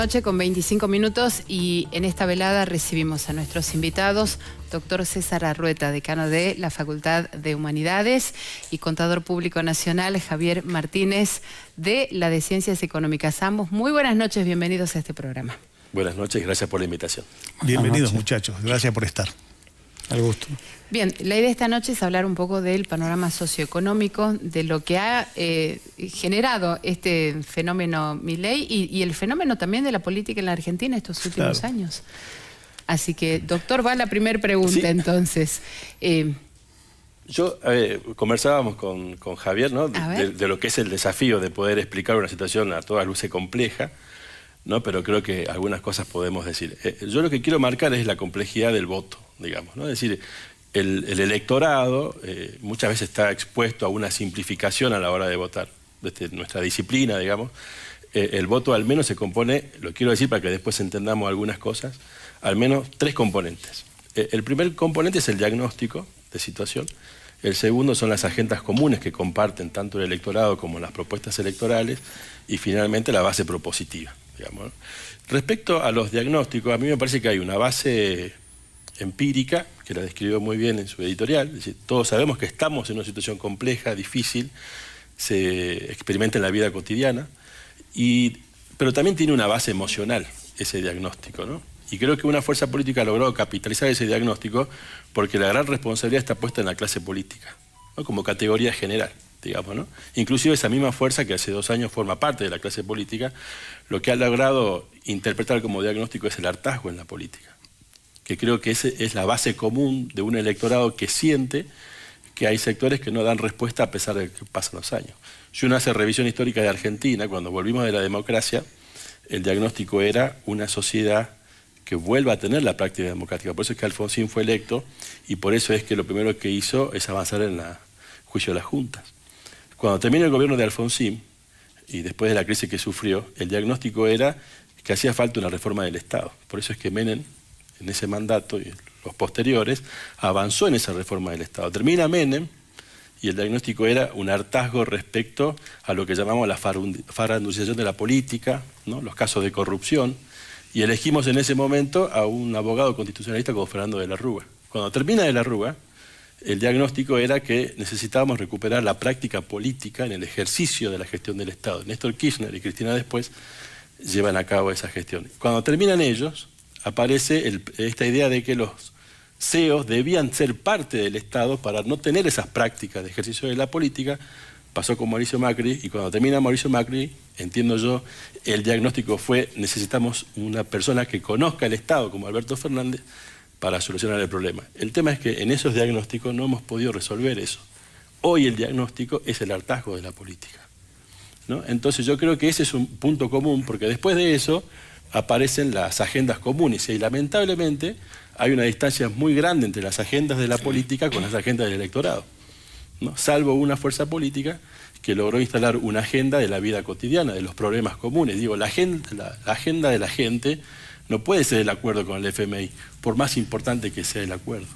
noche con 25 minutos y en esta velada recibimos a nuestros invitados, doctor César Arrueta, decano de la Facultad de Humanidades, y contador público nacional Javier Martínez de la de Ciencias Económicas. Ambos, muy buenas noches, bienvenidos a este programa. Buenas noches, gracias por la invitación. Bienvenidos muchachos, gracias por estar. Al gusto. Bien, la idea de esta noche es hablar un poco del panorama socioeconómico, de lo que ha generado este fenómeno Milei y el fenómeno también de la política en la Argentina estos últimos años. Así que, doctor, va la primera pregunta entonces. Conversábamos con Javier, ¿no? de lo que es el desafío de poder explicar una situación a todas luces compleja, ¿no? Pero creo que algunas cosas podemos decir. Yo lo que quiero marcar es la complejidad del voto, digamos, ¿no? Es decir, el electorado muchas veces está expuesto a una simplificación a la hora de votar. Desde nuestra disciplina, digamos, el voto al menos se compone, lo quiero decir para que después entendamos algunas cosas, al menos tres componentes. El primer componente es el diagnóstico de situación. El segundo son las agendas comunes que comparten tanto el electorado como las propuestas electorales. Y finalmente la base propositiva, digamos, ¿no? Respecto a los diagnósticos, a mí me parece que hay una base empírica, que la describió muy bien en su editorial. Es decir, todos sabemos que estamos en una situación compleja, difícil, se experimenta en la vida cotidiana, pero también tiene una base emocional ese diagnóstico, ¿no? Y creo que una fuerza política ha logrado capitalizar ese diagnóstico porque la gran responsabilidad está puesta en la clase política, ¿no? Como categoría general, digamos, ¿no? Inclusive esa misma fuerza que hace 2 años forma parte de la clase política, lo que ha logrado interpretar como diagnóstico es el hartazgo en la política, que creo que esa es la base común de un electorado que siente que hay sectores que no dan respuesta a pesar de que pasan los años. Si uno hace revisión histórica de Argentina, cuando volvimos de la democracia, el diagnóstico era una sociedad que vuelva a tener la práctica democrática. Por eso es que Alfonsín fue electo y por eso es que lo primero que hizo es avanzar en el juicio de las juntas. Cuando termina el gobierno de Alfonsín, y después de la crisis que sufrió, el diagnóstico era que hacía falta una reforma del Estado. Por eso es que Menem, en ese mandato y los posteriores, avanzó en esa reforma del Estado. Termina Menem y el diagnóstico era un hartazgo respecto a lo que llamamos la faranducización de la política, ¿no? Los casos de corrupción, y elegimos en ese momento a un abogado constitucionalista como Fernando de la Rúa. Cuando termina de la Rúa, el diagnóstico era que necesitábamos recuperar la práctica política en el ejercicio de la gestión del Estado. Néstor Kirchner y Cristina después llevan a cabo esa gestión. Cuando terminan ellos, aparece esta idea de que los CEOs debían ser parte del Estado para no tener esas prácticas de ejercicio de la política. Pasó con Mauricio Macri, y cuando termina Mauricio Macri, entiendo yo, el diagnóstico fue: necesitamos una persona que conozca el Estado, como Alberto Fernández, para solucionar el problema. El tema es que en esos diagnósticos no hemos podido resolver eso. Hoy el diagnóstico es el hartazgo de la política, ¿no? Entonces yo creo que ese es un punto común, porque después de eso aparecen las agendas comunes, y lamentablemente hay una distancia muy grande entre las agendas de la política con las agendas del electorado, ¿no? Salvo una fuerza política que logró instalar una agenda de la vida cotidiana, de los problemas comunes. Digo, la agenda de la gente no puede ser el acuerdo con el FMI, por más importante que sea el acuerdo,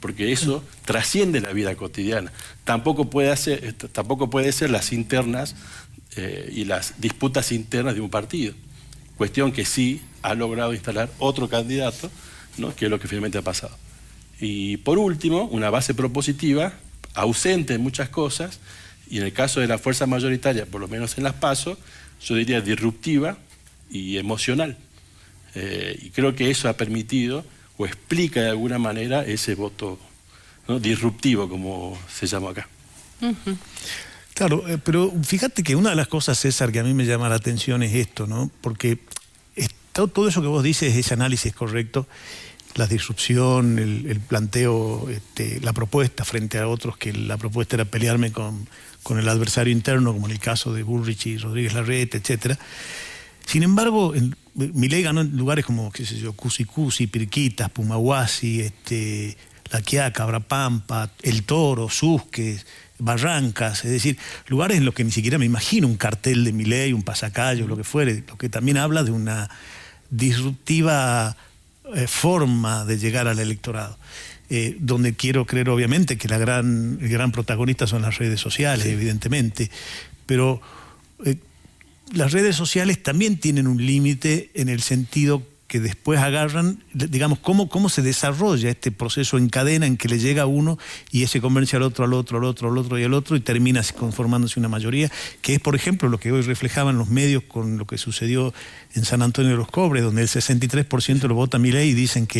porque eso trasciende la vida cotidiana. Tampoco puede ser las internas y las disputas internas de un partido, cuestión que sí ha logrado instalar otro candidato, ¿no? Que es lo que finalmente ha pasado. Y por último, una base propositiva ausente en muchas cosas, y en el caso de la fuerza mayoritaria, por lo menos en las PASO, yo diría disruptiva y emocional. Y creo que eso ha permitido o explica de alguna manera ese voto, ¿no? Disruptivo, como se llama acá. Claro, pero fíjate que una de las cosas, César, que a mí me llama la atención es esto, ¿no? Porque todo eso que vos dices, ese análisis correcto, la disrupción, el planteo, la propuesta frente a otros, que la propuesta era pelearme con el adversario interno, como en el caso de Bullrich y Rodríguez Larreta, etcétera. Sin embargo, Milei ganó en lugares como, qué sé yo, Cusicusi, Pirquitas, Pumahuasi, La Quiaca, Abrapampa, El Toro, Susques, Barrancas, es decir, lugares en los que ni siquiera me imagino un cartel de Milei, un pasacalle, lo que fuere, lo que también habla de una disruptiva forma de llegar al electorado. Donde quiero creer obviamente que el gran protagonista son las redes sociales, evidentemente, pero las redes sociales también tienen un límite en el sentido que después agarran, digamos, cómo se desarrolla este proceso en cadena en que le llega a uno y ese convence al otro, al otro, al otro, al otro y al otro y termina conformándose una mayoría, que es, por ejemplo, lo que hoy reflejaban los medios con lo que sucedió en San Antonio de los Cobres, donde el 63% lo vota Milei y dicen que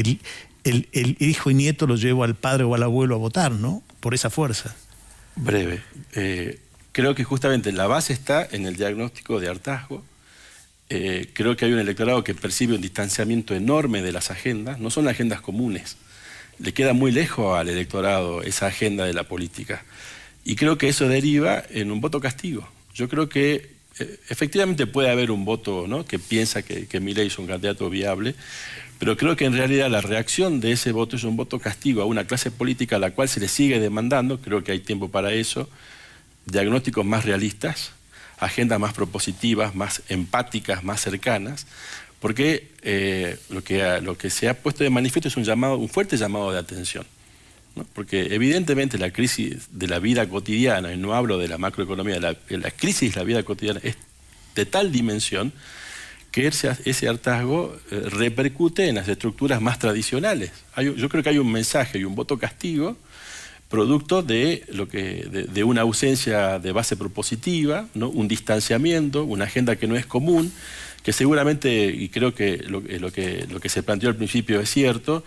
el hijo y nieto lo lleva al padre o al abuelo a votar, ¿no? Por esa fuerza. Breve. Creo que justamente la base está en el diagnóstico de hartazgo. Creo que hay un electorado que percibe un distanciamiento enorme de las agendas, no son agendas comunes, le queda muy lejos al electorado esa agenda de la política. Y creo que eso deriva en un voto castigo. Yo creo que efectivamente puede haber un voto, ¿no?, que piensa que Milei es un candidato viable, pero creo que en realidad la reacción de ese voto es un voto castigo a una clase política a la cual se le sigue demandando, creo que hay tiempo para eso, diagnósticos más realistas, agendas más propositivas, más empáticas, más cercanas, porque lo que se ha puesto de manifiesto es un fuerte llamado de atención, ¿no? Porque evidentemente la crisis de la vida cotidiana, y no hablo de la macroeconomía, la crisis de la vida cotidiana es de tal dimensión que ese hartazgo repercute en las estructuras más tradicionales. Yo creo que hay un mensaje y un voto castigo producto de una ausencia de base propositiva, ¿no?, un distanciamiento, una agenda que no es común, que seguramente, y creo que lo que se planteó al principio es cierto,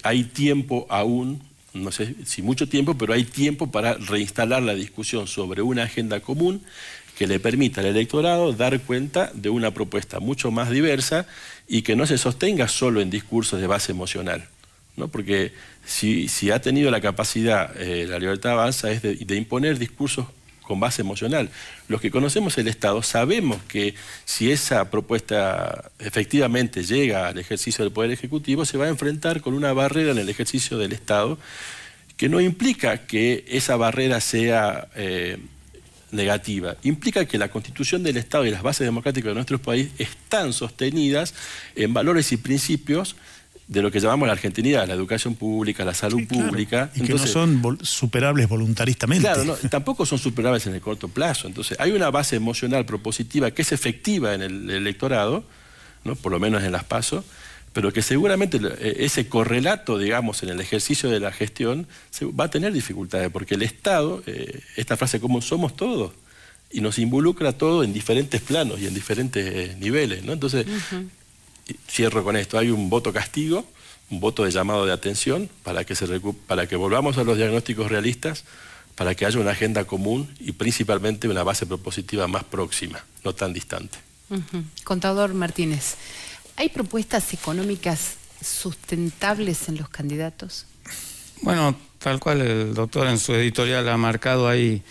hay tiempo aún, no sé si mucho tiempo, pero hay tiempo para reinstalar la discusión sobre una agenda común que le permita al electorado dar cuenta de una propuesta mucho más diversa y que no se sostenga solo en discursos de base emocional, ¿no? Porque si ha tenido la capacidad, la Libertad Avanza, es de imponer discursos con base emocional. Los que conocemos el Estado sabemos que si esa propuesta efectivamente llega al ejercicio del Poder Ejecutivo, se va a enfrentar con una barrera en el ejercicio del Estado que no implica que esa barrera sea negativa. Implica que la Constitución del Estado y las bases democráticas de nuestro país están sostenidas en valores y principios de lo que llamamos la argentinidad, la educación pública, la salud pública. Y entonces, que no son superables voluntaristammente. Claro, no, tampoco son superables en el corto plazo. Entonces hay una base emocional propositiva que es efectiva en el electorado, ¿no?, por lo menos en las PASO, pero que seguramente ese correlato, digamos, en el ejercicio de la gestión va a tener dificultades, porque el Estado, esta frase común, somos todos, y nos involucra todo en diferentes planos y en diferentes niveles, ¿no? Entonces, cierro con esto, hay un voto castigo, un voto de llamado de atención para que volvamos a los diagnósticos realistas, para que haya una agenda común y principalmente una base propositiva más próxima, no tan distante. Contador Martínez, ¿hay propuestas económicas sustentables en los candidatos? Bueno, tal cual el doctor en su editorial ha marcado, hay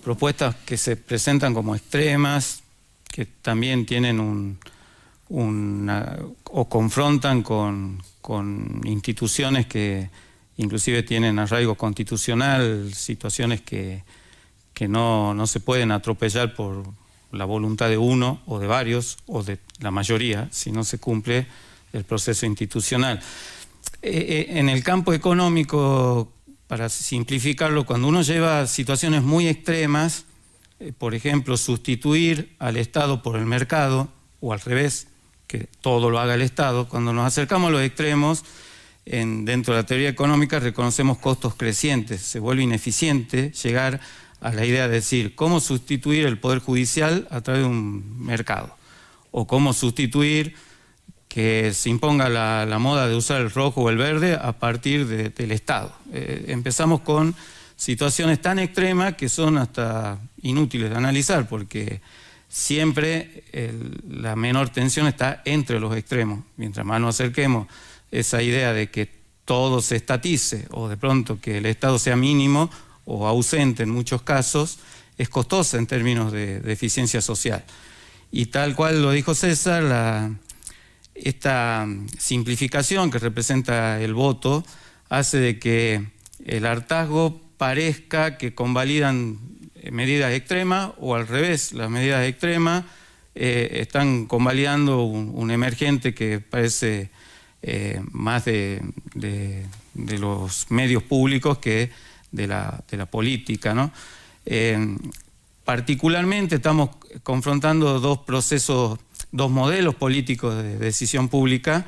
propuestas que se presentan como extremas, que también tienen o confrontan con instituciones que inclusive tienen arraigo constitucional, situaciones que no se pueden atropellar por la voluntad de uno o de varios o de la mayoría si no se cumple el proceso institucional. En el campo económico, para simplificarlo, cuando uno lleva situaciones muy extremas, por ejemplo, sustituir al Estado por el mercado o al revés, que todo lo haga el Estado, cuando nos acercamos a los extremos, dentro de la teoría económica reconocemos costos crecientes, se vuelve ineficiente llegar a la idea de decir cómo sustituir el Poder Judicial a través de un mercado, o cómo sustituir que se imponga la moda de usar el rojo o el verde a partir del Estado. Empezamos con situaciones tan extremas que son hasta inútiles de analizar, porque siempre la menor tensión está entre los extremos. Mientras más nos acerquemos esa idea de que todo se estatice o de pronto que el Estado sea mínimo o ausente en muchos casos, es costosa en términos de eficiencia social. Y tal cual lo dijo César, esta simplificación que representa el voto hace de que el hartazgo parezca que convalidan medidas extremas, o al revés, las medidas extremas están convalidando un emergente que parece más de los medios públicos que de la política, ¿no? particularmente estamos confrontando dos procesos, dos modelos políticos de decisión pública.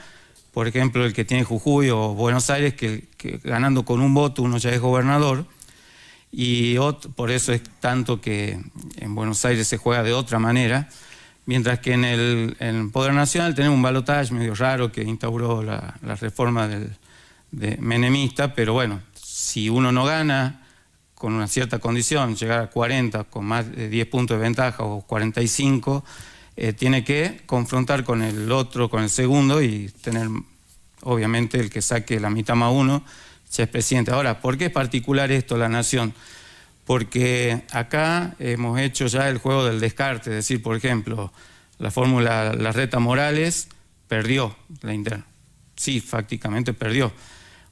Por ejemplo, el que tiene Jujuy o Buenos Aires, que ganando con un voto uno ya es gobernador, y por eso es tanto que en Buenos Aires se juega de otra manera, mientras que en el Poder Nacional tenemos un balotaje medio raro que instauró la reforma de menemista, pero bueno, si uno no gana con una cierta condición, llegar a 40 con más de 10 puntos de ventaja o 45, tiene que confrontar con el otro, con el segundo, y tener, obviamente, el que saque la mitad más uno, ya es presidente. Ahora, ¿por qué es particular esto, La Nación? Porque acá hemos hecho ya el juego del descarte, es decir, por ejemplo, la fórmula Larreta Morales perdió la interna. Sí, fácticamente perdió.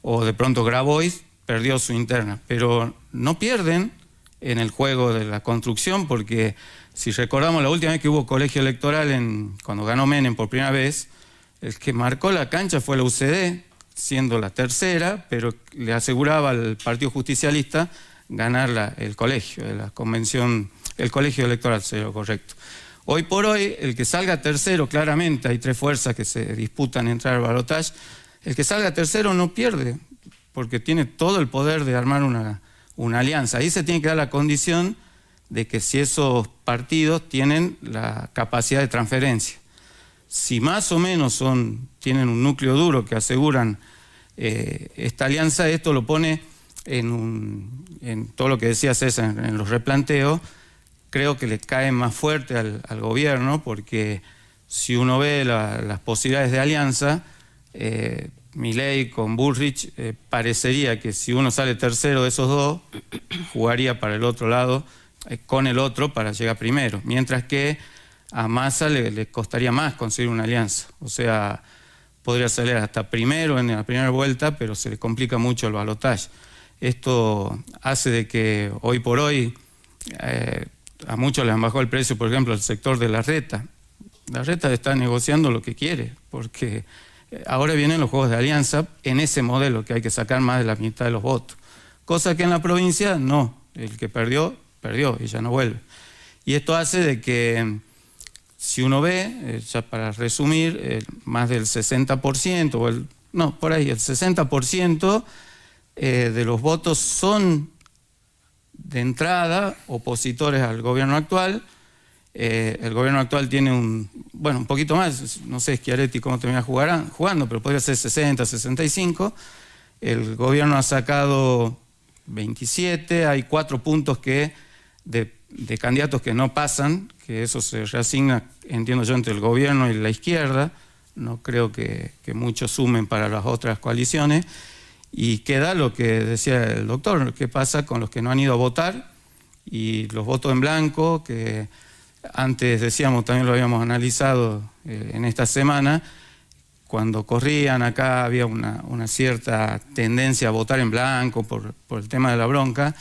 O de pronto Grabois perdió su interna, pero no pierden en el juego de la construcción, porque si recordamos la última vez que hubo colegio electoral, cuando ganó Menem por primera vez, el que marcó la cancha fue la UCD, siendo la tercera, pero le aseguraba al Partido Justicialista ganar el colegio, la convención, el colegio electoral, sería lo correcto. Hoy por hoy, el que salga tercero, claramente, hay tres fuerzas que se disputan entrar al balotaje, el que salga tercero no pierde, porque tiene todo el poder de armar una alianza. Ahí se tiene que dar la condición de que si esos partidos tienen la capacidad de transferencia. Si más o menos tienen un núcleo duro que aseguran esta alianza, esto lo pone en todo lo que decía César, en los replanteos. Creo que le cae más fuerte al gobierno, porque si uno ve las posibilidades de alianza, Milei con Bullrich, parecería que si uno sale tercero de esos dos, jugaría para el otro lado, con el otro para llegar primero, mientras que a Massa le costaría más conseguir una alianza. O sea, podría salir hasta primero en la primera vuelta, pero se le complica mucho el balotaje. Esto hace de que hoy por hoy a muchos les han bajado el precio, por ejemplo, el sector de Larreta. Larreta está negociando lo que quiere, porque ahora vienen los juegos de alianza en ese modelo, que hay que sacar más de la mitad de los votos. Cosa que en la provincia no, el que perdió, perdió y ya no vuelve. Y esto hace de que, si uno ve, ya para resumir, más del 60%, por ahí el 60% de los votos son de entrada opositores al gobierno actual. El gobierno actual tiene un poquito más, no sé Schiaretti cómo termina jugando, pero podría ser 60, 65. El gobierno ha sacado 27, hay 4 puntos de candidatos que no pasan, que eso se reasigna, entiendo yo, entre el gobierno y la izquierda. No creo que muchos sumen para las otras coaliciones. Y queda lo que decía el doctor, qué pasa con los que no han ido a votar y los votos en blanco, que antes decíamos, también lo habíamos analizado en esta semana, cuando corrían acá había una cierta tendencia a votar en blanco por el tema de la bronca.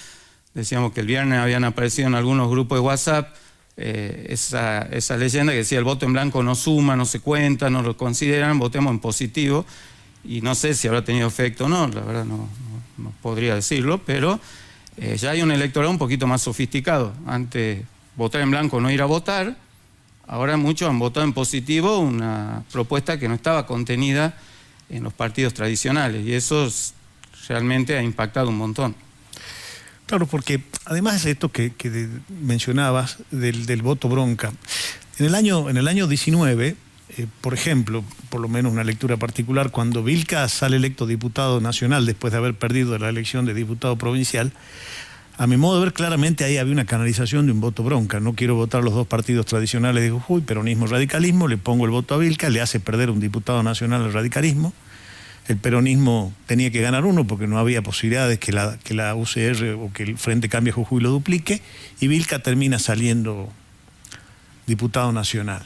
Decíamos que el viernes habían aparecido en algunos grupos de WhatsApp esa leyenda que decía el voto en blanco no suma, no se cuenta, no lo consideran, votemos en positivo. Y no sé si habrá tenido efecto o no, la verdad no podría decirlo, pero ya hay un electorado un poquito más sofisticado. Antes, votar en blanco, no ir a votar. Ahora muchos han votado en positivo una propuesta que no estaba contenida en los partidos tradicionales, y eso realmente ha impactado un montón. Claro, porque además de esto que mencionabas del voto bronca, en el año 19, por ejemplo, por lo menos una lectura particular, cuando Vilca sale electo diputado nacional después de haber perdido la elección de diputado provincial, a mi modo de ver, claramente ahí había una canalización de un voto bronca. No quiero votar los dos partidos tradicionales de Jujuy, peronismo y radicalismo, le pongo el voto a Vilca, le hace perder un diputado nacional al radicalismo. El peronismo tenía que ganar uno porque no había posibilidades que la UCR o que el Frente Cambia Jujuy lo duplique, y Vilca termina saliendo diputado nacional.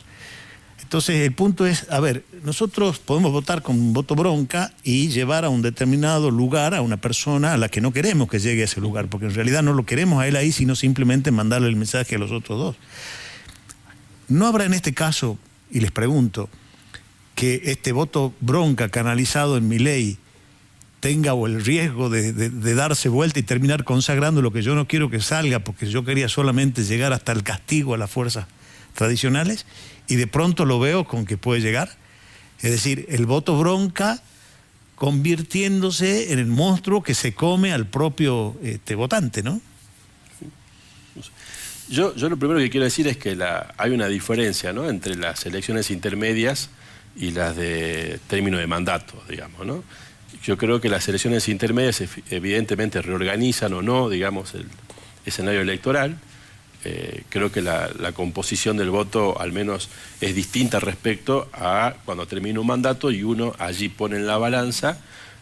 Entonces el punto es, a ver, nosotros podemos votar con un voto bronca y llevar a un determinado lugar a una persona a la que no queremos que llegue a ese lugar, porque en realidad no lo queremos a él ahí, sino simplemente mandarle el mensaje a los otros dos. ¿No habrá en este caso, y les pregunto, que este voto bronca canalizado en Milei tenga o el riesgo de darse vuelta y terminar consagrando lo que yo no quiero que salga, porque yo quería solamente llegar hasta el castigo a las fuerzas tradicionales, y de pronto lo veo con que puede llegar. Es decir, el voto bronca convirtiéndose en el monstruo que se come al propio votante, ¿no? Yo lo primero que quiero decir es que hay una diferencia, ¿no?, entre las elecciones intermedias y las de término de mandato, digamos, ¿no? Yo creo que las elecciones intermedias evidentemente reorganizan o no, digamos, el escenario electoral. Creo que la composición del voto al menos es distinta respecto a cuando termina un mandato y uno allí pone en la balanza,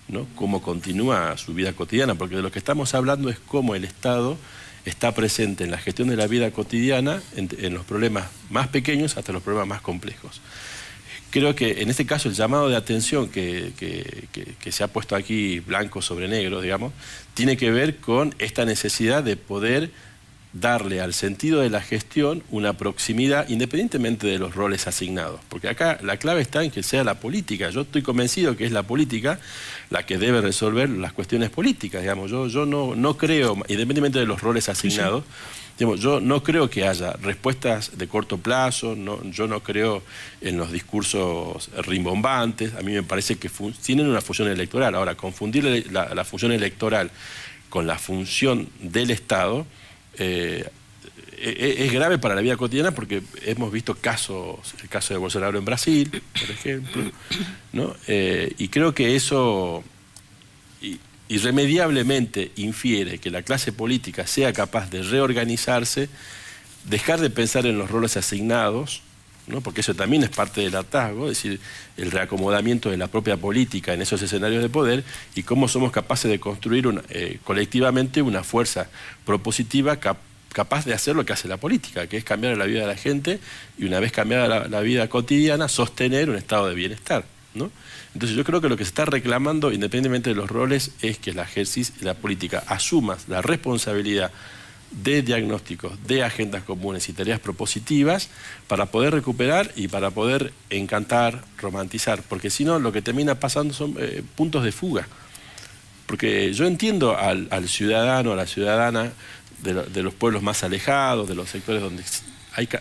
¿no?, cómo continúa su vida cotidiana, porque de lo que estamos hablando es cómo el Estado está presente en la gestión de la vida cotidiana, en los problemas más pequeños hasta los problemas más complejos. Creo que en este caso el llamado de atención que se ha puesto aquí blanco sobre negro, digamos, tiene que ver con esta necesidad de poder darle al sentido de la gestión una proximidad independientemente de los roles asignados. Porque acá la clave está en que sea la política. Yo estoy convencido que es la política la que debe resolver las cuestiones políticas, digamos. Yo no creo, independientemente de los roles asignados, digamos, yo no creo que haya respuestas de corto plazo, yo no creo en los discursos rimbombantes. A mí me parece que tienen una función electoral. Ahora, confundir la función electoral con la función del Estado es grave para la vida cotidiana, porque hemos visto el caso de Bolsonaro en Brasil, por ejemplo, ¿no? Y creo que eso irremediablemente infiere que la clase política sea capaz de reorganizarse, dejar de pensar en los roles asignados, ¿no?, porque eso también es parte del hartazgo, es decir, el reacomodamiento de la propia política en esos escenarios de poder, y cómo somos capaces de construir colectivamente una fuerza propositiva capaz de hacer lo que hace la política, que es cambiar la vida de la gente, y una vez cambiada la vida cotidiana, sostener un estado de bienestar, ¿no? Entonces yo creo que lo que se está reclamando, independientemente de los roles, es que la política asuma la responsabilidad de diagnósticos, de agendas comunes y tareas propositivas para poder recuperar y para poder encantar, romantizar, porque si no lo que termina pasando son puntos de fuga. Porque yo entiendo al ciudadano, a la ciudadana de los pueblos más alejados, de los sectores donde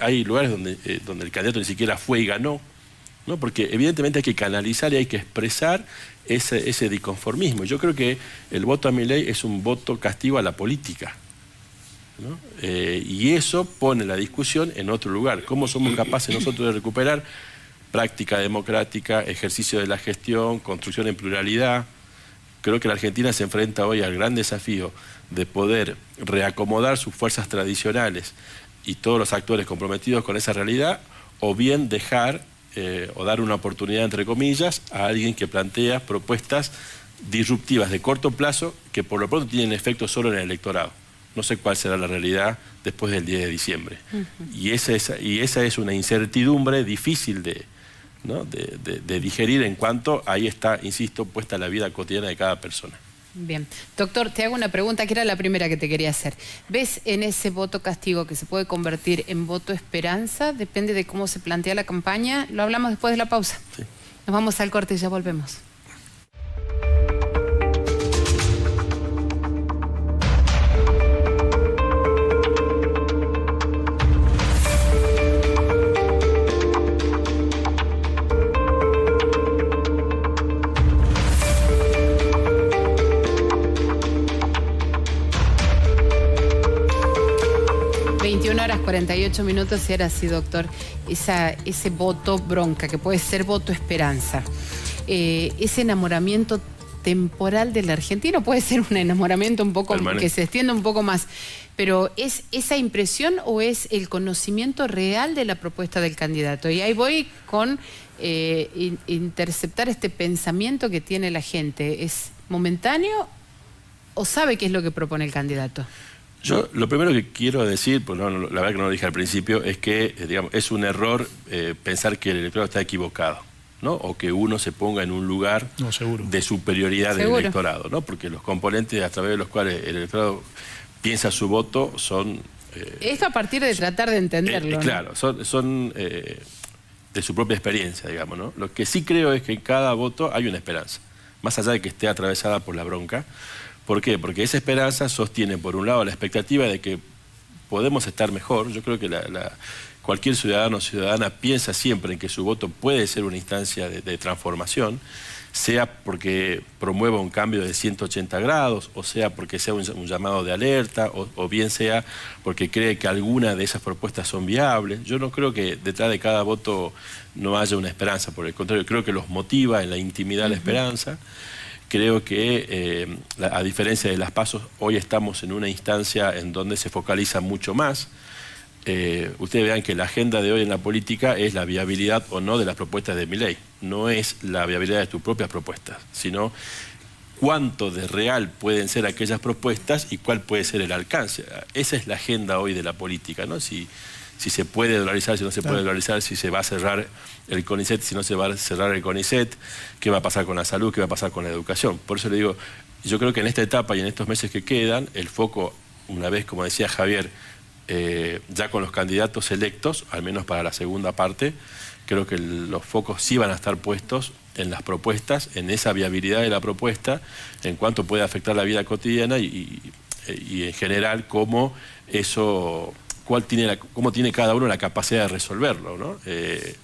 hay lugares donde el candidato ni siquiera fue y ganó, ¿no? Porque evidentemente hay que canalizar y hay que expresar ese disconformismo. Yo creo que el voto a Milei es un voto castigo a la política, ¿no? Y eso pone la discusión en otro lugar. ¿Cómo somos capaces nosotros de recuperar práctica democrática, ejercicio de la gestión, construcción en pluralidad? Creo que la Argentina se enfrenta hoy al gran desafío de poder reacomodar sus fuerzas tradicionales y todos los actores comprometidos con esa realidad, o bien dejar o dar una oportunidad, entre comillas, a alguien que plantea propuestas disruptivas de corto plazo que por lo pronto tienen efecto solo en el electorado. No sé cuál será la realidad después del 10 de diciembre. Y esa es una incertidumbre difícil de digerir, en cuanto ahí está, insisto, puesta la vida cotidiana de cada persona. Bien. Doctor, te hago una pregunta que era la primera que te quería hacer. ¿Ves en ese voto castigo que se puede convertir en voto esperanza? Depende de cómo se plantea la campaña. Lo hablamos después de la pausa. Sí. Nos vamos al corte y ya volvemos. 21:48 y ahora sí, doctor, ese voto bronca, que puede ser voto esperanza, ese enamoramiento temporal del argentino, puede ser un enamoramiento un poco que se extienda un poco más, pero ¿es esa impresión o es el conocimiento real de la propuesta del candidato? Y ahí voy con interceptar este pensamiento que tiene la gente. ¿Es momentáneo o sabe qué es lo que propone el candidato? Yo lo primero que quiero decir, pues la verdad que no lo dije al principio, es que digamos, es un error pensar que el electorado está equivocado, ¿no? O que uno se ponga en un lugar de superioridad del electorado, ¿no? Porque los componentes a través de los cuales el electorado piensa su voto son... Esto a partir de tratar de entenderlo, ¿no? Claro, son de su propia experiencia, digamos, ¿no? Lo que sí creo es que en cada voto hay una esperanza. más allá de que esté atravesada por la bronca. ¿Por qué? Porque esa esperanza sostiene, por un lado, la expectativa de que podemos estar mejor. Yo creo que cualquier ciudadano o ciudadana piensa siempre en que su voto puede ser una instancia de transformación, sea porque promueva un cambio de 180 grados, o sea porque sea un llamado de alerta, o bien sea porque cree que alguna de esas propuestas son viables. Yo no creo que detrás de cada voto no haya una esperanza, por el contrario, creo que los motiva en la intimidad la esperanza. Creo que, a diferencia de las PASO, hoy estamos en una instancia en donde se focaliza mucho más. Ustedes vean que la agenda de hoy en la política es la viabilidad o no de las propuestas de Milei. No es la viabilidad de tus propias propuestas, sino cuánto de real pueden ser aquellas propuestas y cuál puede ser el alcance. Esa es la agenda hoy de la política, ¿no? Si se puede dolarizar, si no se puede dolarizar, si se va a cerrar el CONICET, si no se va a cerrar el CONICET, qué va a pasar con la salud, qué va a pasar con la educación. Por eso le digo, yo creo que en esta etapa y en estos meses que quedan, el foco, una vez, como decía Javier, ya con los candidatos electos, al menos para la segunda parte, creo que los focos sí van a estar puestos en las propuestas, en esa viabilidad de la propuesta, en cuanto puede afectar la vida cotidiana y en general cómo eso... cómo tiene cada uno la capacidad de resolverlo, ¿no?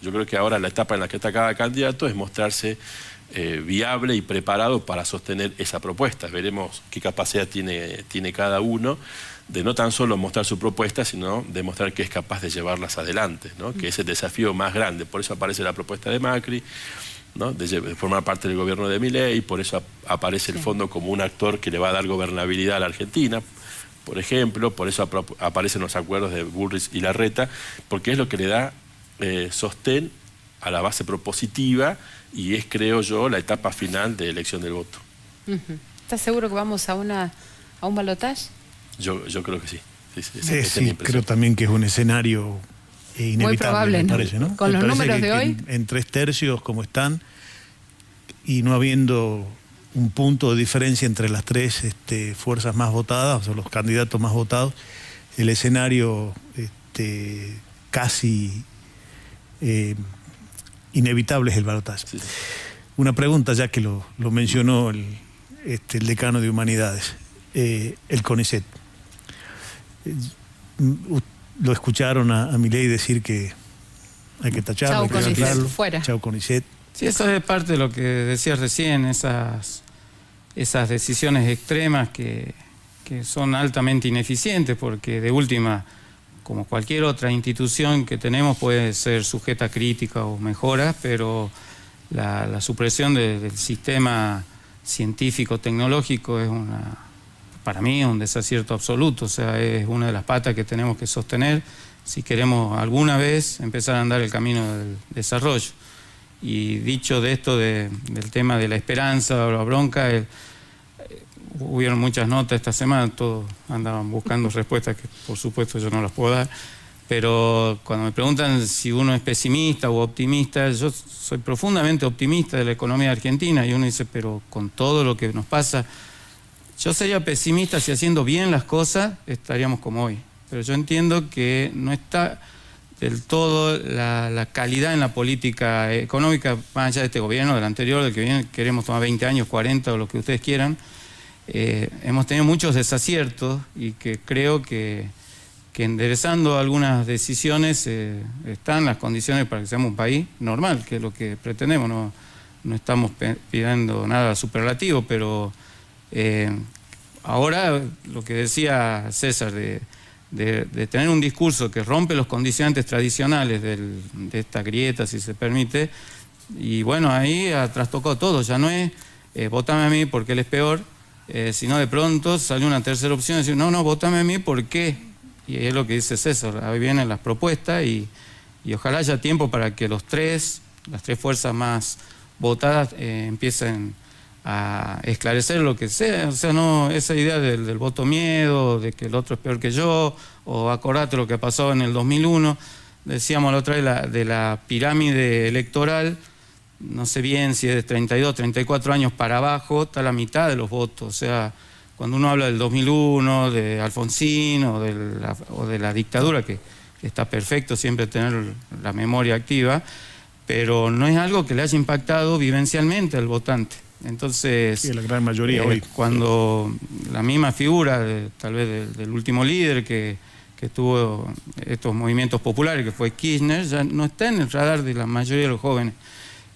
Yo creo que ahora la etapa en la que está cada candidato es mostrarse viable y preparado para sostener esa propuesta. Veremos qué capacidad tiene cada uno de no tan solo mostrar su propuesta, sino de mostrar que es capaz de llevarlas adelante, ¿no? Que es el desafío más grande. Por eso aparece la propuesta de Macri, ¿no? De formar parte del gobierno de Milei, por eso aparece el fondo como un actor que le va a dar gobernabilidad a la Argentina, por ejemplo, por eso aparecen los acuerdos de Bullrich y Larreta, porque es lo que le da sostén a la base propositiva y es, creo yo, la etapa final de elección del voto. ¿Estás seguro que vamos a un balotaje? Yo creo que sí. Sí, creo también que es un escenario inevitable, muy probable, me parece, ¿no? Con los números de hoy. En 3/3 como están, y no habiendo un punto de diferencia entre las tres fuerzas más votadas, o los candidatos más votados, el escenario casi inevitable es el balotaje. Sí. Una pregunta, ya que lo mencionó el decano de Humanidades, el CONICET. Lo escucharon a Milei decir que hay que tacharlo, hay que cerrarlo. Fuera. Chao CONICET. Sí, eso es parte de lo que decías recién, esas decisiones extremas que son altamente ineficientes, porque de última, como cualquier otra institución que tenemos, puede ser sujeta a crítica o mejoras, pero la supresión del sistema científico-tecnológico es para mí un desacierto absoluto. O sea, es una de las patas que tenemos que sostener si queremos alguna vez empezar a andar el camino del desarrollo. Y dicho de esto del tema de la esperanza o la bronca, hubieron muchas notas esta semana, todos andaban buscando respuestas que por supuesto yo no las puedo dar, pero cuando me preguntan si uno es pesimista o optimista, yo soy profundamente optimista de la economía argentina, y uno dice, pero con todo lo que nos pasa, yo sería pesimista si haciendo bien las cosas estaríamos como hoy, pero yo entiendo que no está del todo la calidad en la política económica, más allá de este gobierno, del anterior, del que viene, queremos tomar 20 años, 40 o lo que ustedes quieran. Hemos tenido muchos desaciertos y que creo que enderezando algunas decisiones están las condiciones para que seamos un país normal, que es lo que pretendemos. No estamos pidiendo nada superlativo, pero ahora lo que decía César de tener un discurso que rompe los condicionantes tradicionales de esta grieta, si se permite, y bueno, ahí ha trastocado todo. Ya no es votame a mí porque él es peor, sino de pronto sale una tercera opción y decir, no, votame a mí, ¿por qué? Y es lo que dice César, ahí vienen las propuestas y ojalá haya tiempo para que las tres fuerzas más votadas empiecen a esclarecer lo que sea. O sea, no esa idea del voto miedo, de que el otro es peor que yo, o acordate lo que pasó en el 2001, decíamos la otra vez de la pirámide electoral. No sé bien si es de 32, 34 años para abajo, está la mitad de los votos. O sea, cuando uno habla del 2001, de Alfonsín o de la dictadura, que está perfecto siempre tener la memoria activa, pero no es algo que le haya impactado vivencialmente al votante. Entonces, sí, la gran mayoría hoy. Cuando la misma figura, tal vez del último líder que tuvo estos movimientos populares, que fue Kirchner, ya no está en el radar de la mayoría de los jóvenes.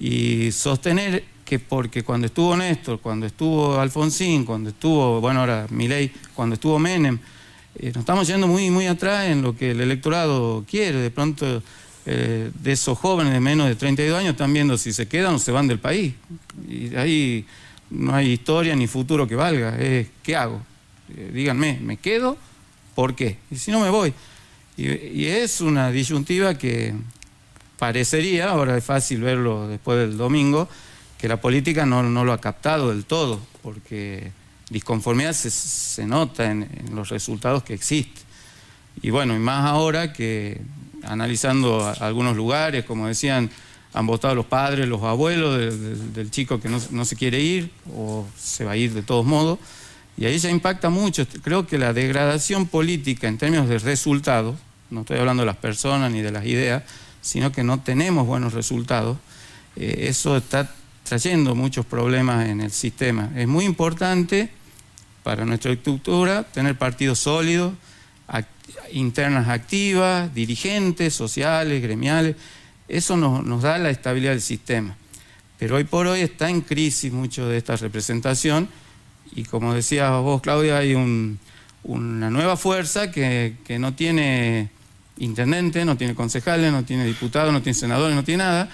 Y sostener que porque cuando estuvo Néstor, cuando estuvo Alfonsín, cuando estuvo, bueno, ahora Milei, cuando estuvo Menem, nos estamos yendo muy, muy atrás en lo que el electorado quiere. De pronto, de esos jóvenes de menos de 32 años están viendo si se quedan o se van del país. Y ahí no hay historia ni futuro que valga. ¿Qué hago? Díganme, ¿me quedo? ¿Por qué? Y si no, me voy. Y es una disyuntiva que parecería, ahora es fácil verlo después del domingo, que la política no lo ha captado del todo, porque disconformidad se nota en los resultados que existen. Y bueno, y más ahora que analizando algunos lugares, como decían, han votado los padres, los abuelos del chico que no se quiere ir o se va a ir de todos modos, y ahí ya impacta mucho. Creo que la degradación política en términos de resultados, no estoy hablando de las personas ni de las ideas, sino que no tenemos buenos resultados, eso está trayendo muchos problemas en el sistema. Es muy importante para nuestra estructura tener partidos sólidos, internas activas, dirigentes, sociales, gremiales. Eso nos da la estabilidad del sistema. Pero hoy por hoy está en crisis mucho de esta representación y como decías vos, Claudia, hay una nueva fuerza que no tiene intendente, no tiene concejales, no tiene diputados, no tiene senadores, no tiene nada,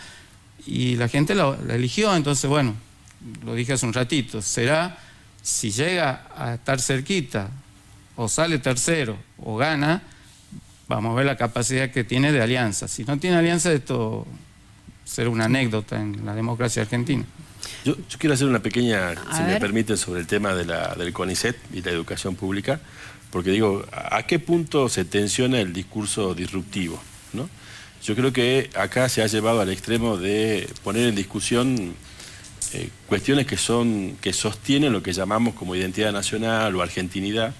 y la gente la eligió. Entonces, bueno, lo dije hace un ratito, será si llega a estar cerquita o sale tercero o gana, vamos a ver la capacidad que tiene de alianza. Si no tiene alianza, esto será una anécdota en la democracia argentina. Yo quiero hacer una pequeña, si me permiten, sobre el tema del CONICET y la educación pública, porque digo, ¿a qué punto se tensiona el discurso disruptivo, ¿no? Yo creo que acá se ha llevado al extremo de poner en discusión cuestiones que sostienen lo que llamamos como identidad nacional o argentinidad,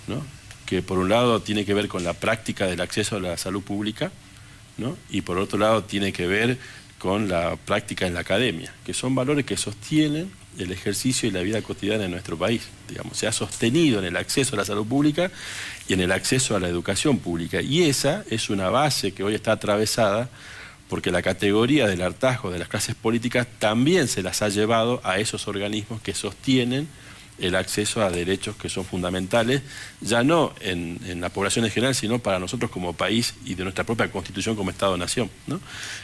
¿no? Que por un lado tiene que ver con la práctica del acceso a la salud pública, ¿no? Y por otro lado tiene que ver con la práctica en la academia, que son valores que sostienen el ejercicio y la vida cotidiana en nuestro país. Digamos, se ha sostenido en el acceso a la salud pública y en el acceso a la educación pública. Y esa es una base que hoy está atravesada porque la categoría del hartazgo de las clases políticas también se las ha llevado a esos organismos que sostienen el acceso a derechos que son fundamentales, ya no en la población en general, sino para nosotros como país y de nuestra propia Constitución como Estado-Nación, ¿no?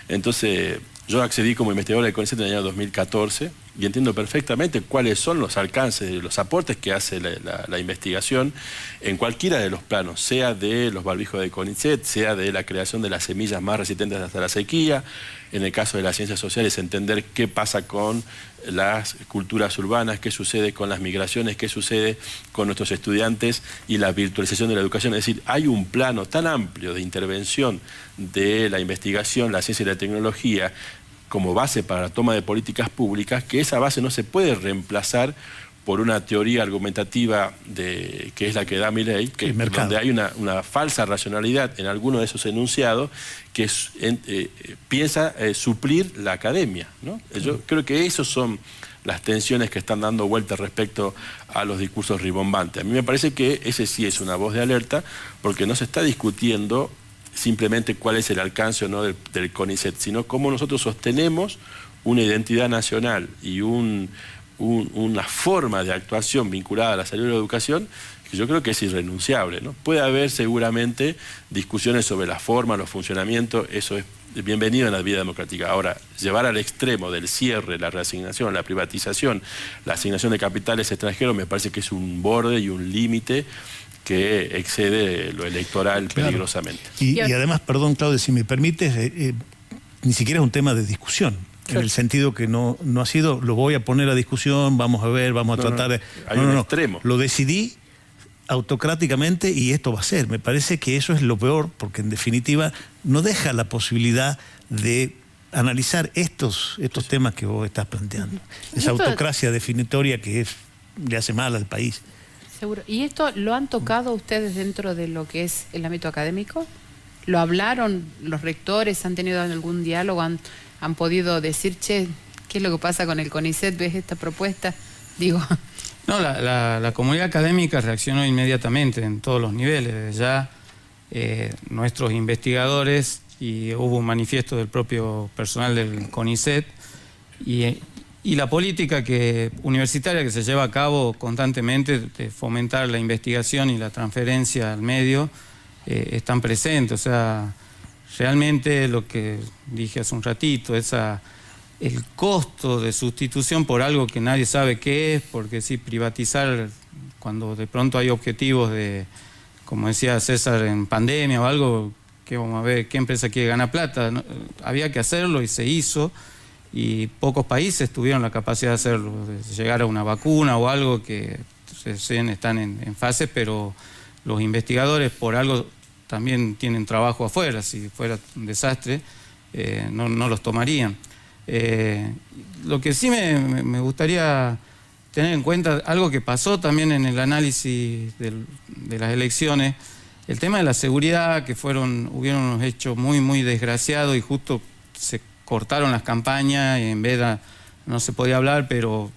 Entonces, yo accedí como investigador del CONICET en el año 2014 y entiendo perfectamente cuáles son los alcances, los aportes que hace la investigación en cualquiera de los planos, sea de los barbijos de CONICET, sea de la creación de las semillas más resistentes hasta la sequía. En el caso de las ciencias sociales, entender qué pasa con las culturas urbanas, qué sucede con las migraciones, qué sucede con nuestros estudiantes y la virtualización de la educación. Es decir, hay un plano tan amplio de intervención de la investigación, la ciencia y la tecnología como base para la toma de políticas públicas, que esa base no se puede reemplazar por una teoría argumentativa que es la que da Milei, donde hay una falsa racionalidad en alguno de esos enunciados que piensa suplir la academia, ¿no? Yo creo que esos son las tensiones que están dando vuelta respecto a los discursos rimbombantes. A mí me parece que ese sí es una voz de alerta, porque no se está discutiendo simplemente cuál es el alcance o no del CONICET, sino cómo nosotros sostenemos una identidad nacional y una forma de actuación vinculada a la salud y la educación que yo creo que es irrenunciable, ¿no? Puede haber seguramente discusiones sobre la forma, los funcionamientos, eso es bienvenido en la vida democrática. Ahora, llevar al extremo del cierre, la reasignación, la privatización, la asignación de capitales extranjeros, me parece que es un borde y un límite que excede lo electoral peligrosamente. Y además, perdón, Claudia, si me permites, ni siquiera es un tema de discusión. En el sentido que no ha sido, lo voy a poner a discusión, vamos a ver, vamos a tratar de... Hay un extremo. Lo decidí autocráticamente y esto va a ser. Me parece que eso es lo peor, porque en definitiva no deja la posibilidad de analizar estos temas que vos estás planteando. Esa autocracia definitoria que le hace mal al país. Seguro. ¿Y esto lo han tocado ustedes dentro de lo que es el ámbito académico? ¿Lo hablaron los rectores? ¿Han tenido algún diálogo? ¿Han podido decir, che, ¿Qué es lo que pasa con el CONICET? ¿Ves esta propuesta? Digo... No, la comunidad académica reaccionó inmediatamente en todos los niveles. Ya nuestros investigadores, y hubo un manifiesto del propio personal del CONICET, y la política universitaria que se lleva a cabo constantemente de fomentar la investigación y la transferencia al medio están presentes. O sea, realmente lo que dije hace un ratito, el costo de sustitución por algo que nadie sabe qué es, porque sí, privatizar cuando de pronto hay objetivos de, como decía César, en pandemia o algo, que vamos a ver qué empresa quiere ganar plata, ¿no? Había que hacerlo y se hizo, y pocos países tuvieron la capacidad de hacerlo, de llegar a una vacuna o algo que recién están en fase, pero los investigadores por algo también tienen trabajo afuera. Si fuera un desastre, no los tomarían. Lo que sí me gustaría tener en cuenta, algo que pasó también en el análisis de las elecciones, el tema de la seguridad, que hubieron unos hechos muy desgraciados y justo se cortaron las campañas, y en Veda no se podía hablar, pero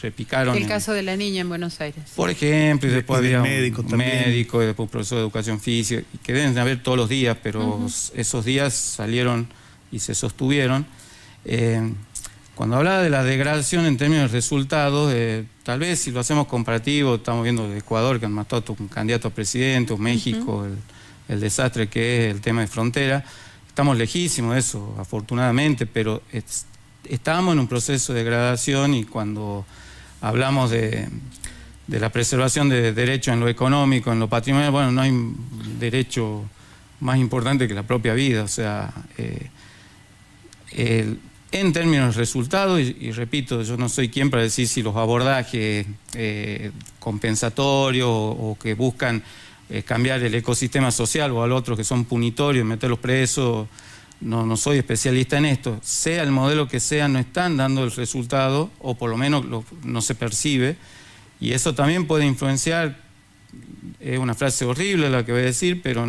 repicaron. El caso de la niña en Buenos Aires. Por ejemplo, y después había un médico, y después un profesor de educación física, que deben de haber todos los días, pero esos días salieron y se sostuvieron. Cuando hablaba de la degradación en términos de resultados, tal vez si lo hacemos comparativo, estamos viendo de Ecuador, que han matado a un candidato a presidente, o México, el desastre que es el tema de frontera, estamos lejísimos de eso, afortunadamente, pero estábamos en un proceso de degradación, y cuando hablamos de la preservación de derechos en lo económico, en lo patrimonial, bueno, no hay derecho más importante que la propia vida. O sea, en términos de resultados, y repito, yo no soy quien para decir si los abordajes compensatorios o que buscan cambiar el ecosistema social, o al otro que son punitorios, meterlos presos, no soy especialista en esto. Sea el modelo que sea, no están dando el resultado, o por lo menos no se percibe, y eso también puede influenciar. Es una frase horrible la que voy a decir, pero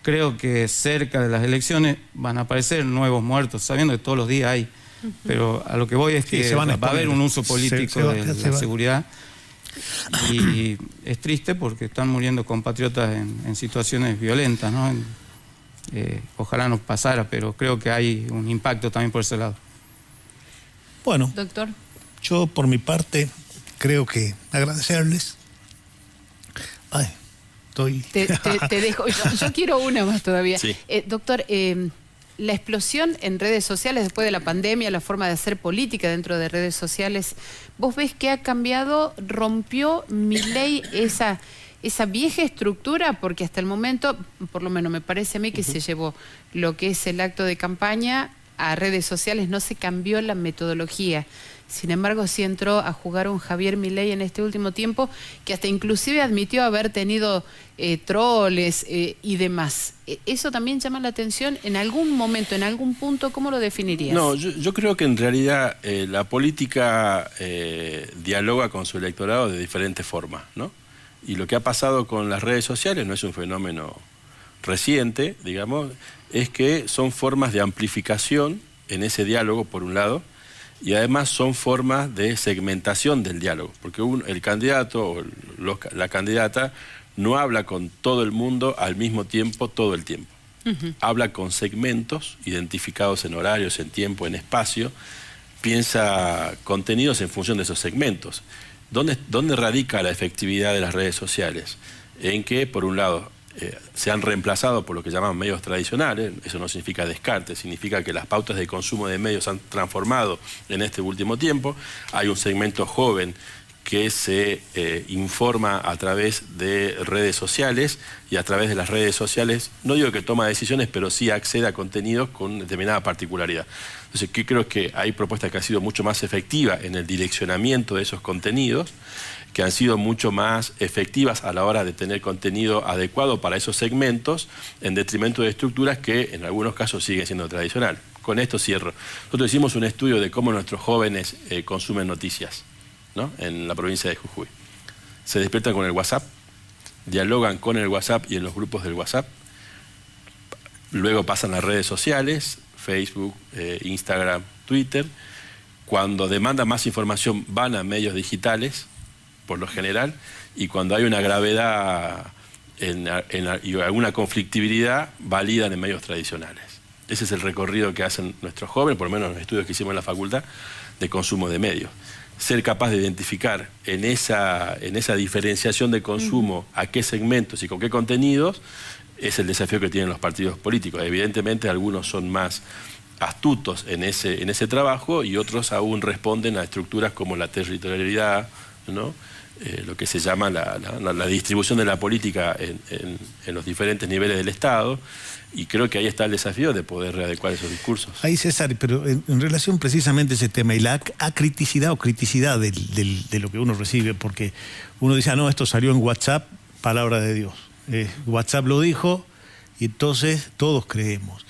creo que cerca de las elecciones van a aparecer nuevos muertos, sabiendo que todos los días hay. Pero a lo que voy es que va a haber un uso político de la seguridad, y es triste porque están muriendo compatriotas en situaciones violentas, ¿no? Ojalá nos pasara, pero creo que hay un impacto también por ese lado. Bueno, doctor, yo por mi parte creo que agradecerles. Ay, te dejo. Yo quiero una más todavía. Sí. Doctor, la explosión en redes sociales después de la pandemia, la forma de hacer política dentro de redes sociales, ¿vos ves que ha cambiado, rompió Milei esa vieja estructura? Porque hasta el momento, por lo menos me parece a mí, que se llevó lo que es el acto de campaña a redes sociales, no se cambió la metodología. Sin embargo, sí entró a jugar un Javier Milei en este último tiempo, que hasta inclusive admitió haber tenido troles y demás. ¿Eso también llama la atención? ¿En algún momento, en algún punto, cómo lo definirías? No, yo creo que en realidad la política dialoga con su electorado de diferentes formas, ¿no? Y lo que ha pasado con las redes sociales no es un fenómeno reciente, digamos, es que son formas de amplificación en ese diálogo, por un lado, y además son formas de segmentación del diálogo, porque el candidato o la candidata no habla con todo el mundo al mismo tiempo, todo el tiempo. Habla con segmentos identificados en horarios, en tiempo, en espacio, piensa contenidos en función de esos segmentos. ¿Dónde radica la efectividad de las redes sociales? En que, por un lado, se han reemplazado por lo que llaman medios tradicionales. Eso no significa descarte, significa que las pautas de consumo de medios se han transformado en este último tiempo. Hay un segmento joven que se informa a través de redes sociales, y a través de las redes sociales, no digo que toma decisiones, pero sí accede a contenidos con determinada particularidad. Entonces, ¿qué creo que hay propuestas que han sido mucho más efectivas en el direccionamiento de esos contenidos, que han sido mucho más efectivas a la hora de tener contenido adecuado para esos segmentos, en detrimento de estructuras que en algunos casos siguen siendo tradicionales? Con esto cierro. Nosotros hicimos un estudio de cómo nuestros jóvenes consumen noticias, ¿no?, en la provincia de Jujuy. Se despiertan con el WhatsApp, dialogan con el WhatsApp y en los grupos del WhatsApp, luego pasan a redes sociales, Facebook, Instagram, Twitter. cuando demandan más información van a medios digitales, por lo general, y cuando hay una gravedad y alguna conflictividad, validan en medios tradicionales. Ese es el recorrido que hacen nuestros jóvenes, por lo menos en los estudios que hicimos en la facultad, de consumo de medios. Ser capaz de identificar en esa diferenciación de consumo a qué segmentos y con qué contenidos es el desafío que tienen los partidos políticos. Evidentemente algunos son más astutos en ese trabajo y otros aún responden a estructuras como la territorialidad, ¿no? Lo que se llama la distribución de la política en los diferentes niveles del Estado, y creo que ahí está el desafío de poder readecuar esos discursos. Ahí, César, pero en relación precisamente a ese tema y la acriticidad o criticidad de lo que uno recibe, porque uno dice, no, esto salió en WhatsApp, palabra de Dios. WhatsApp lo dijo y entonces todos creemos.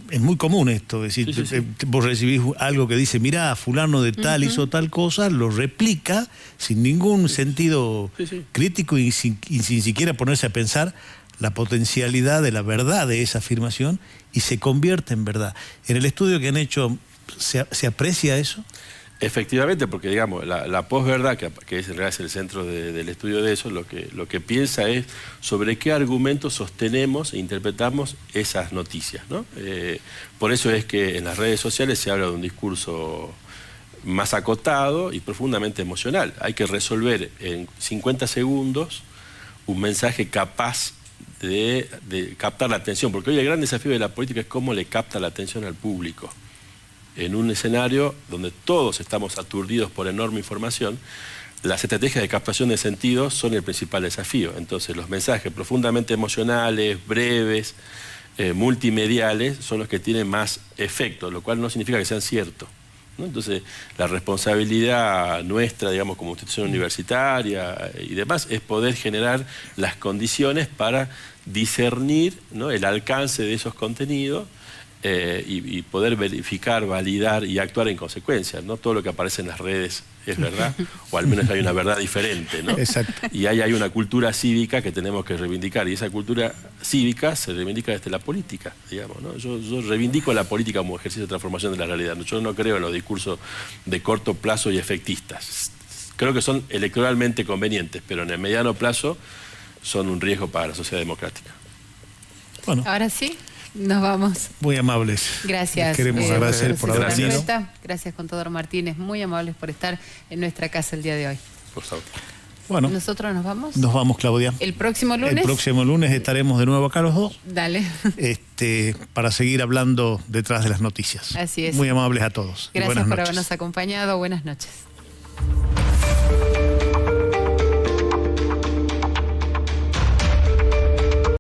Es muy común esto, es decir, sí. Vos recibís algo que dice, mirá, fulano de tal hizo tal cosa, lo replica sin ningún sentido crítico y sin siquiera ponerse a pensar la potencialidad de la verdad de esa afirmación, y se convierte en verdad. En el estudio que han hecho, ¿se aprecia eso? Efectivamente, porque digamos, la posverdad, que es en realidad el centro del estudio de eso, lo que piensa es sobre qué argumentos sostenemos e interpretamos esas noticias, ¿no? Por eso es que en las redes sociales se habla de un discurso más acotado y profundamente emocional. Hay que resolver en 50 segundos un mensaje capaz de captar la atención, porque hoy el gran desafío de la política es cómo le capta la atención al público. En un escenario donde todos estamos aturdidos por enorme información, las estrategias de captación de sentidos son el principal desafío. Entonces los mensajes profundamente emocionales, breves, multimediales, son los que tienen más efecto, lo cual no significa que sean ciertos, ¿no? Entonces la responsabilidad nuestra, digamos, como institución universitaria y demás, es poder generar las condiciones para discernir, ¿no?, el alcance de esos contenidos, y poder verificar, validar y actuar en consecuencia. No todo lo que aparece en las redes es verdad, o al menos hay una verdad diferente, ¿no? Exacto. Y ahí hay una cultura cívica que tenemos que reivindicar, y esa cultura cívica se reivindica desde la política, digamos, ¿no? Yo reivindico la política como ejercicio de transformación de la realidad. Yo no creo en los discursos de corto plazo y efectistas. Creo que son electoralmente convenientes, pero en el mediano plazo son un riesgo para la sociedad democrática. Bueno. Ahora sí. Nos vamos. Muy amables. Gracias. Les queremos agradecer por haber venido. Gracias, Contador Martínez. Muy amables por estar en nuestra casa el día de hoy. Por favor. Bueno. ¿Nosotros nos vamos? Nos vamos, Claudia. ¿El próximo lunes? El próximo lunes estaremos de nuevo acá los dos. Dale. Para seguir hablando detrás de las noticias. Así es. Muy amables a todos. Gracias por habernos acompañado. Buenas noches.